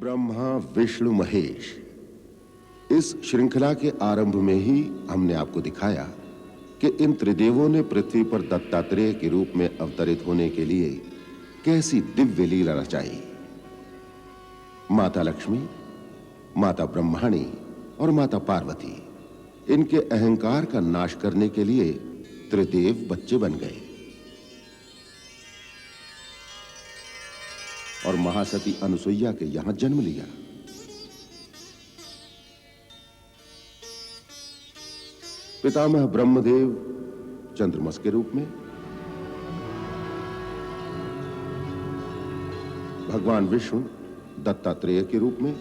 ब्रह्मा विष्णु महेश। इस श्रृंखला के आरंभ में ही हमने आपको दिखाया कि इन त्रिदेवों ने पृथ्वी पर दत्तात्रेय के रूप में अवतरित होने के लिए कैसी दिव्य लीला रचाई। माता लक्ष्मी, माता ब्रह्माणी और माता पार्वती, इनके अहंकार का नाश करने के लिए त्रिदेव बच्चे बन गए और महासती अनुसुईया के यहां जन्म लिया। पितामह ब्रह्मदेव चंद्रमस के रूप में, भगवान विष्णु दत्तात्रेय के रूप में,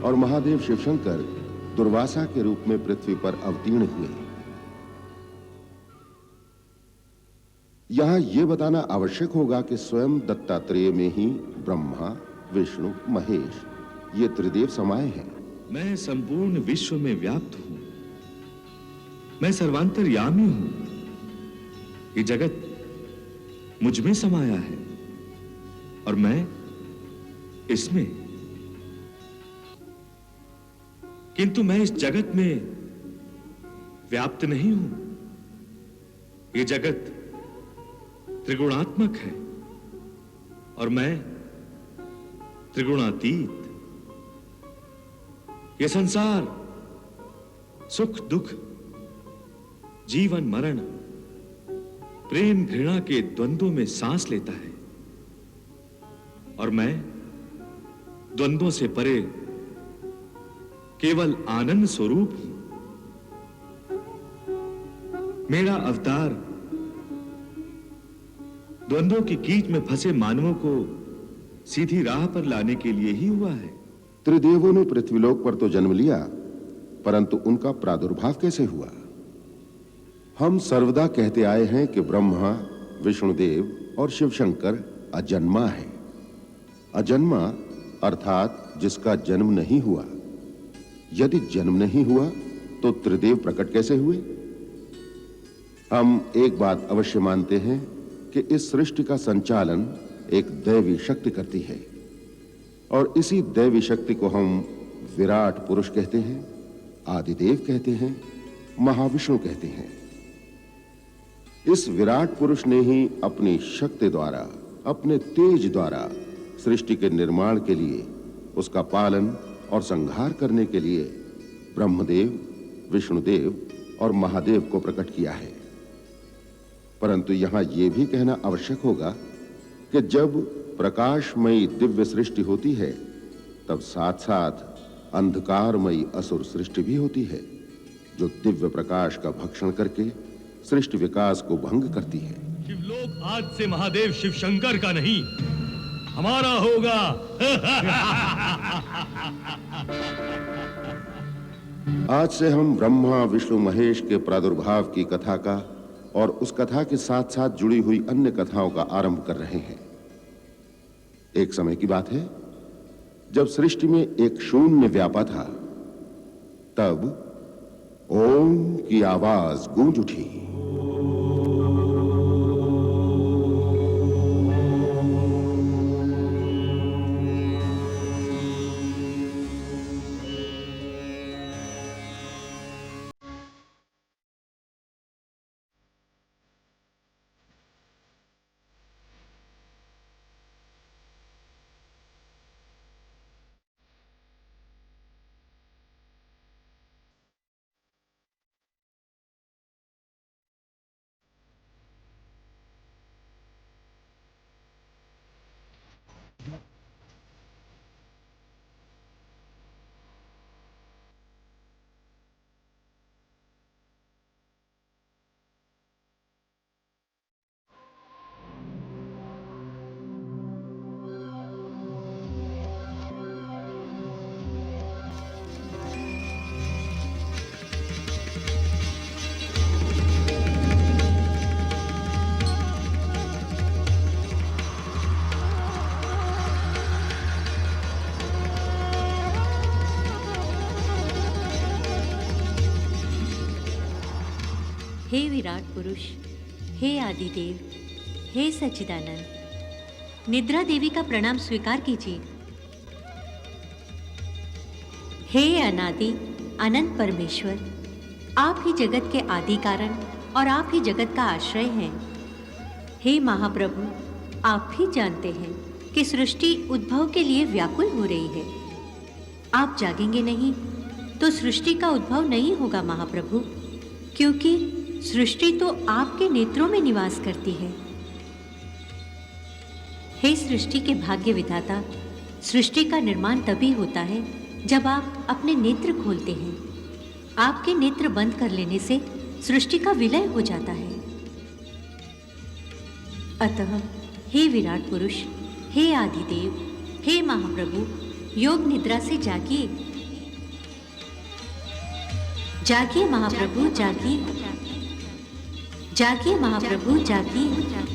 और महादेव शिवशंकर दुर्वासा के रूप में पृथ्वी पर अवतीर्ण हुए। यहां यह बताना आवश्यक होगा कि स्वयं दत्तात्रेय में ही ब्रह्मा विष्णु महेश ये त्रिदेव समाये हैं। मैं संपूर्ण विश्व में व्याप्त हूं, मैं सर्वांतर्यामी हूं। ये जगत मुझ में समाया है और मैं इसमें। किंतु मैं इस जगत में व्याप्त नहीं हूं। ये जगत त्रिगुणात्मक है और मैं त्रिगुणातीत। यह संसार सुख दुख, जीवन मरण, प्रेम घृणा के द्वंद्वों में सांस लेता है और मैं द्वंद्वों से परे केवल आनंद स्वरूप हूं। मेरा अवतार द्वंद्वों की कीच में फंसे मानवों को सीधी राह पर लाने के लिए ही हुआ है। त्रिदेवों ने पृथ्वीलोक पर तो जन्म लिया, परंतु उनका प्रादुर्भाव कैसे हुआ? हम सर्वदा कहते आए हैं कि ब्रह्मा, विष्णुदेव और शिवशंकर अजन्मा है। अजन्मा अर्थात जिसका जन्म नहीं हुआ। यदि जन्म नहीं हुआ तो त्रिदेव प्रकट कैसे हुए? हम एक बात अवश्य मानते हैं कि इस सृष्टि का संचालन एक दैवी शक्ति करती है और इसी दैवी शक्ति को हम विराट पुरुष कहते हैं, आदिदेव कहते हैं, महाविष्णु कहते हैं। इस विराट पुरुष ने ही अपनी शक्ति द्वारा, अपने तेज द्वारा सृष्टि के निर्माण के लिए, उसका पालन और संहार करने के लिए ब्रह्मदेव, विष्णुदेव और महादेव को प्रकट किया है। परंतु यहां यह भी कहना आवश्यक होगा कि जब प्रकाशमयी दिव्य सृष्टि होती है तब साथ साथ अंधकारमयी असुर सृष्टि भी होती है, जो दिव्य प्रकाश का भक्षण करके सृष्टि विकास को भंग करती है। शिवलोक आज से महादेव शिवशंकर का नहीं, हमारा होगा। आज से हम ब्रह्मा विष्णु महेश के प्रादुर्भाव की कथा का और उस कथा के साथ साथ जुड़ी हुई अन्य कथाओं का आरंभ कर रहे हैं। एक समय की बात है जब सृष्टि में एक शून्य व्यापा था, तब ओम की आवाज गूंज उठी। हे विराट पुरुष, हे आदिदेव, हे सच्चिदानंद, निद्रा देवी का प्रणाम स्वीकार कीजिए। हे अनादि अनंत परमेश्वर, आप ही जगत के आदि कारण और आप ही जगत का आश्रय हैं। हे महाप्रभु, आप भी जानते हैं कि सृष्टि उद्भव के लिए व्याकुल हो रही है। आप जागेंगे नहीं तो सृष्टि का उद्भव नहीं होगा महाप्रभु, क्योंकि सृष्टि तो आपके नेत्रों में निवास करती है। हे सृष्टि के भाग्य विधाता, सृष्टि का निर्माण तभी होता है जब आप अपने नेत्र खोलते हैं। आपके नेत्र बंद कर लेने से सृष्टि का विलय हो जाता है। अतः हे विराट पुरुष, हे आदिदेव, हे महाप्रभु, योग निद्रा से जागिए। जागिए महाप्रभु, जागिए। जागिए महाप्रभु, जागिए।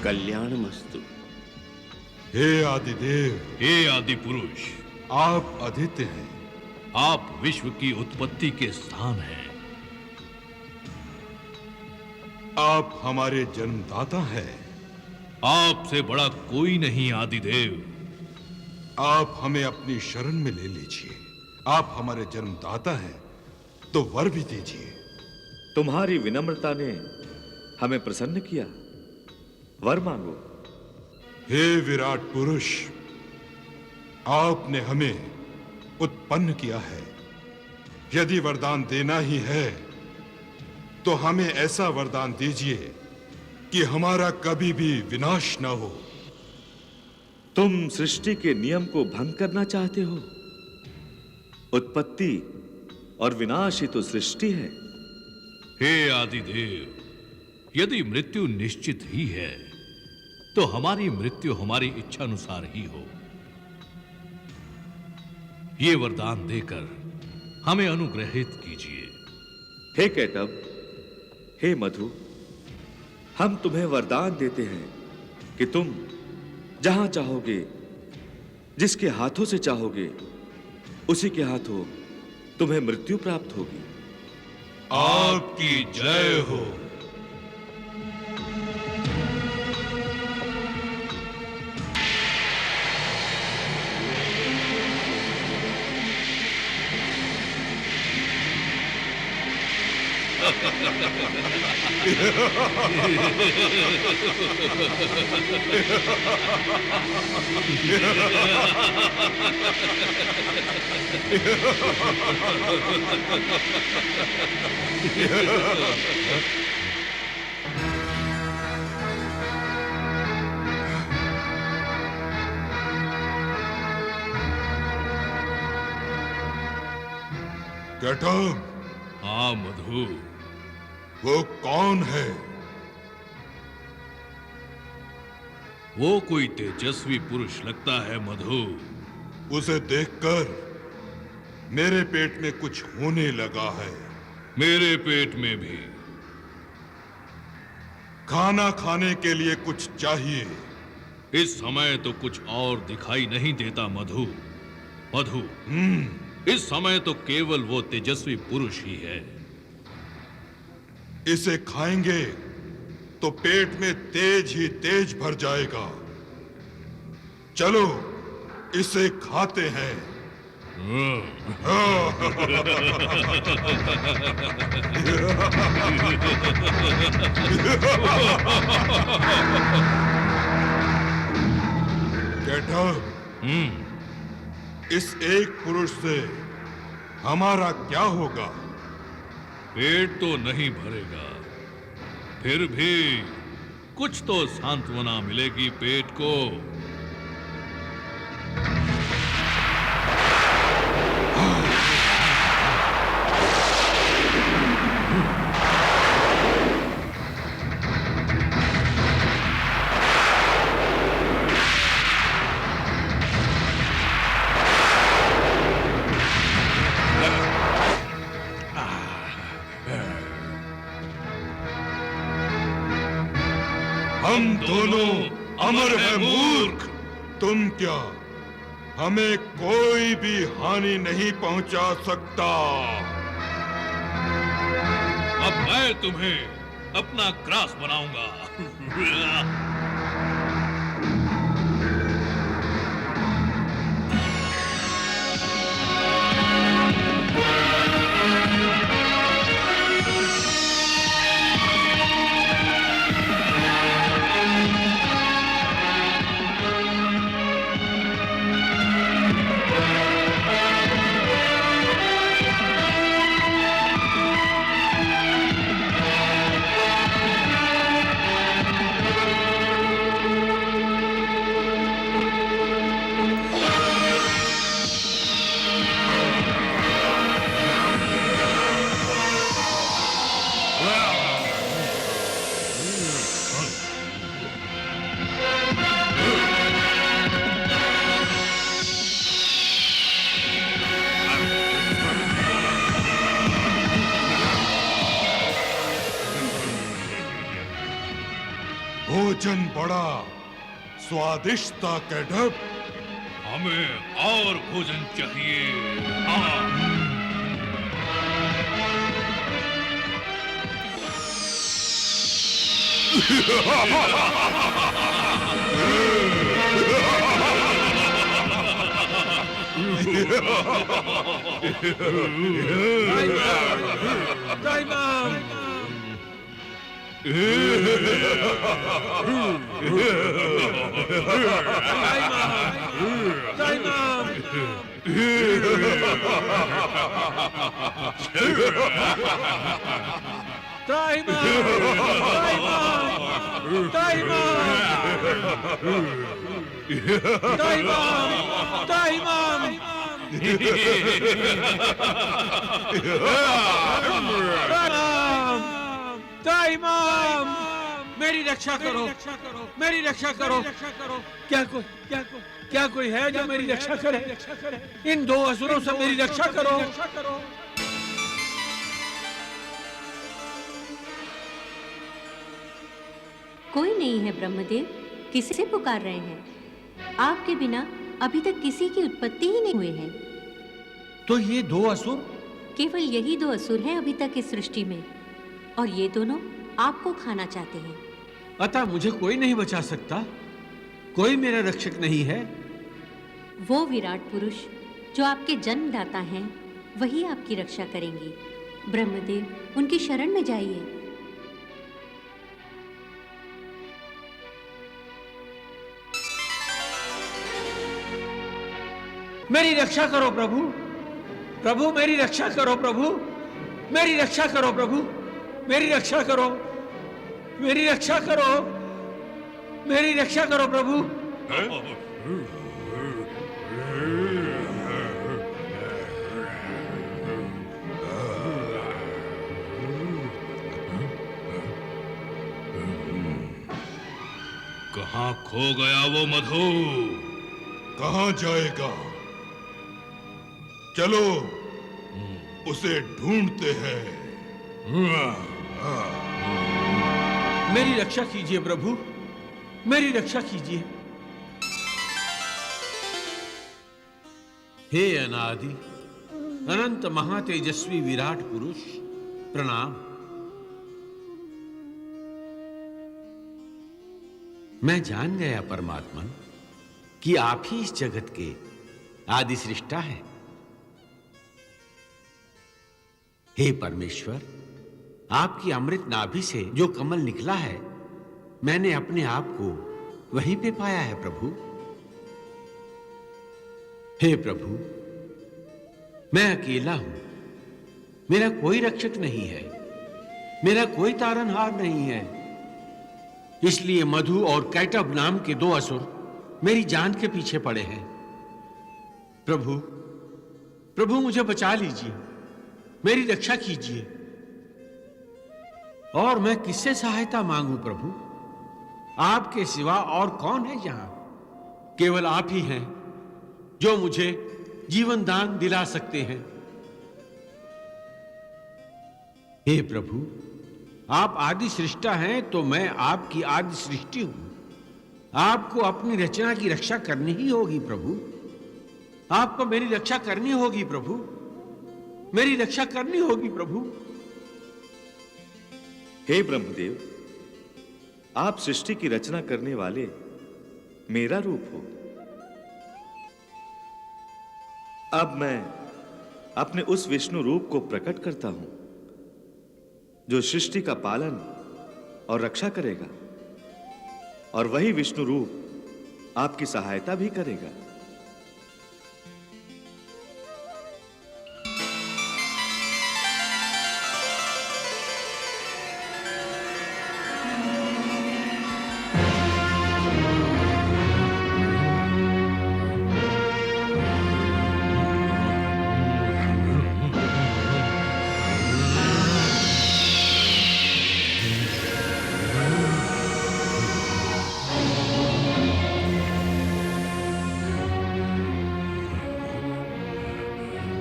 कल्याणमस्तु। हे आदिदेव, हे आदि पुरुष, आप आदित्य हैं। आप विश्व की उत्पत्ति के स्थान हैं। आप हमारे जन्मदाता हैं। आपसे बड़ा कोई नहीं आदिदेव। आप हमें अपनी शरण में ले लीजिए। आप हमारे जन्मदाता हैं तो वर भी दीजिए। तुम्हारी विनम्रता ने हमें प्रसन्न किया, वर मांगो। हे विराट पुरुष, आपने हमें उत्पन्न किया है। यदि वरदान देना ही है तो हमें ऐसा वरदान दीजिए कि हमारा कभी भी विनाश न हो। तुम सृष्टि के नियम को भंग करना चाहते हो? उत्पत्ति और विनाश ही तो सृष्टि है। हे आदिदेव, यदि मृत्यु निश्चित ही है तो हमारी मृत्यु हमारी इच्छानुसार ही हो। ये वरदान देकर हमें अनुग्रहित कीजिए। हे कैटब, हे मधु, हम तुम्हें वरदान देते हैं कि तुम जहां चाहोगे, जिसके हाथों से चाहोगे, उसी के हाथों तुम्हें मृत्यु प्राप्त होगी। आपकी जय हो। कैटब, हाँ मधु, वो कौन है? वो कोई तेजस्वी पुरुष लगता है मधु। उसे देखकर मेरे पेट में कुछ होने लगा है। मेरे पेट में भी। खाना खाने के लिए कुछ चाहिए। इस समय तो कुछ और दिखाई नहीं देता मधु। मधु, इस समय तो केवल वो तेजस्वी पुरुष ही है। इसे खाएंगे तो पेट में तेज ही तेज भर जाएगा। चलो इसे खाते हैं। कैटब, इस एक पुरुष से हमारा क्या होगा? पेट तो नहीं भरेगा, फिर भी कुछ तो सांत्वना मिलेगी पेट को। हम दोनों अमर हैं मूर्ख। तुम क्या हमें कोई भी हानि नहीं पहुंचा सकता। अब मैं तुम्हें अपना ग्रास बनाऊंगा। भोजन बड़ा स्वादिष्ट था कैटब। हमें और भोजन चाहिए। हाँ। मेरी रक्षा करो, मेरी रक्षा करो। क्या कोई है जो मेरी रक्षा करे? इन दो असुरों से मेरी रक्षा करो। कोई नहीं है ब्रह्मदेव, किसे पुकार रहे हैं? आपके बिना अभी तक किसी की उत्पत्ति ही नहीं हुई है। तो ये दो असुर? केवल यही दो असुर हैं अभी तक इस सृष्टि में, और ये दोनों आपको खाना चाहते हैं। अतः मुझे कोई नहीं बचा सकता? कोई मेरा रक्षक नहीं है? वो विराट पुरुष जो आपके जन्मदाता हैं, वही आपकी रक्षा करेंगे। ब्रह्मदेव, उनकी शरण में जाइए। मेरी रक्षा करो प्रभु, प्रभु मेरी रक्षा करो प्रभु, मेरी रक्षा करो प्रभु, मेरी रक्षा करो, मेरी रक्षा करो, मेरी रक्षा करो प्रभु। कहां खो गया वो मधु? कहां जाएगा? चलो उसे ढूंढते हैं। मेरी रक्षा कीजिए प्रभु, मेरी रक्षा कीजिए। हे अनादि अनंत महातेजस्वी विराट पुरुष, प्रणाम। मैं जान गया परमात्मन कि आप ही इस जगत के आदि सृष्टा हैं। हे परमेश्वर, आपकी अमृत नाभि से जो कमल निकला है, मैंने अपने आप को वहीं पे पाया है प्रभु। हे प्रभु, मैं अकेला हूं, मेरा कोई रक्षक नहीं है, मेरा कोई तारनहार नहीं है। इसलिए मधु और कैटब नाम के दो असुर मेरी जान के पीछे पड़े हैं। प्रभु, प्रभु मुझे बचा लीजिए, मेरी रक्षा कीजिए। और मैं किससे सहायता मांगूं प्रभु? आपके सिवा और कौन है यहां? केवल आप ही हैं जो मुझे जीवन दान दिला सकते हैं। हे प्रभु, आप आदि सृष्टा हैं तो मैं आपकी आदि सृष्टि हूं। आपको अपनी रचना की रक्षा करनी ही होगी प्रभु। आपको मेरी रक्षा करनी होगी प्रभु, मेरी रक्षा करनी होगी प्रभु। हे ब्रह्मदेव, आप सृष्टि की रचना करने वाले मेरा रूप हो। अब मैं अपने उस विष्णु रूप को प्रकट करता हूं जो सृष्टि का पालन और रक्षा करेगा, और वही विष्णु रूप आपकी सहायता भी करेगा।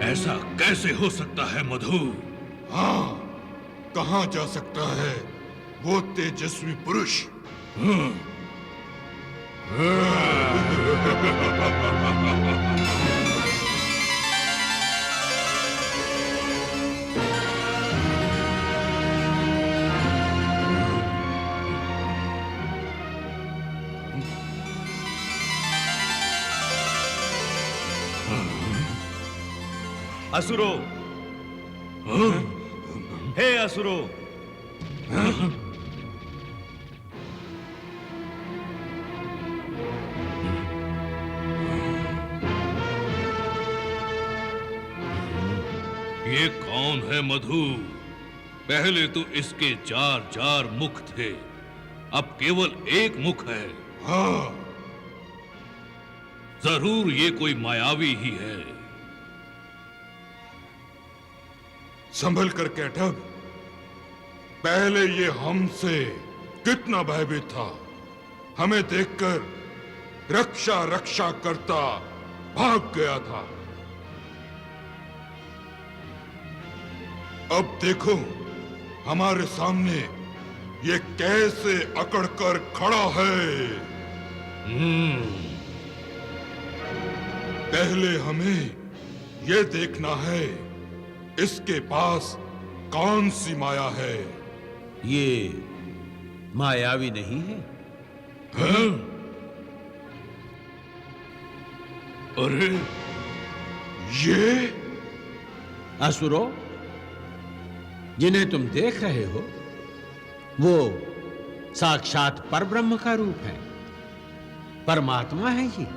ऐसा कैसे हो सकता है मधु? हाँ, कहां जा सकता है वो तेजस्वी पुरुष? असुरों, हे असुरों, ये कौन है मधु? पहले तो इसके 4 मुख थे, अब केवल एक मुख है। हाँ, जरूर ये कोई मायावी ही है। संभल कर कैटब, पहले ये हमसे कितना भयभीत था। हमें देखकर रक्षा रक्षा करता भाग गया था। अब देखो हमारे सामने ये कैसे अकड़कर खड़ा है। पहले हमें ये देखना है इसके पास कौन सी माया है। ये मायावी नहीं है? हैं? अरे ये असुरों, जिन्हें तुम देख रहे हो वो साक्षात परब्रह्म का रूप है, परमात्मा है ये।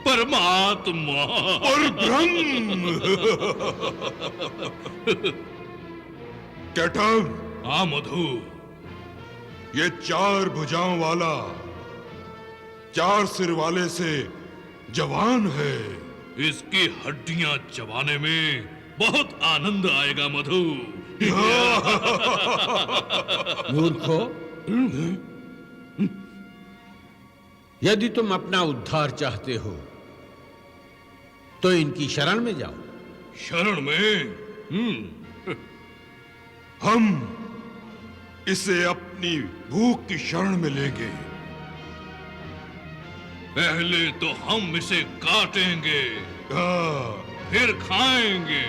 परमात्मा, और ब्रह्म। कैटब, हाँ मधु, ये 4 भुजाओं वाला, 4 सिर वाले से जवान है। इसकी हड्डियां चबाने में बहुत आनंद आएगा मधु। मूर्खो, यदि तुम अपना उद्धार चाहते हो तो इनकी शरण में जाओ। शरण में? हम इसे अपनी भूख की शरण में लेंगे। पहले तो हम इसे काटेंगे, हाँ। फिर खाएंगे।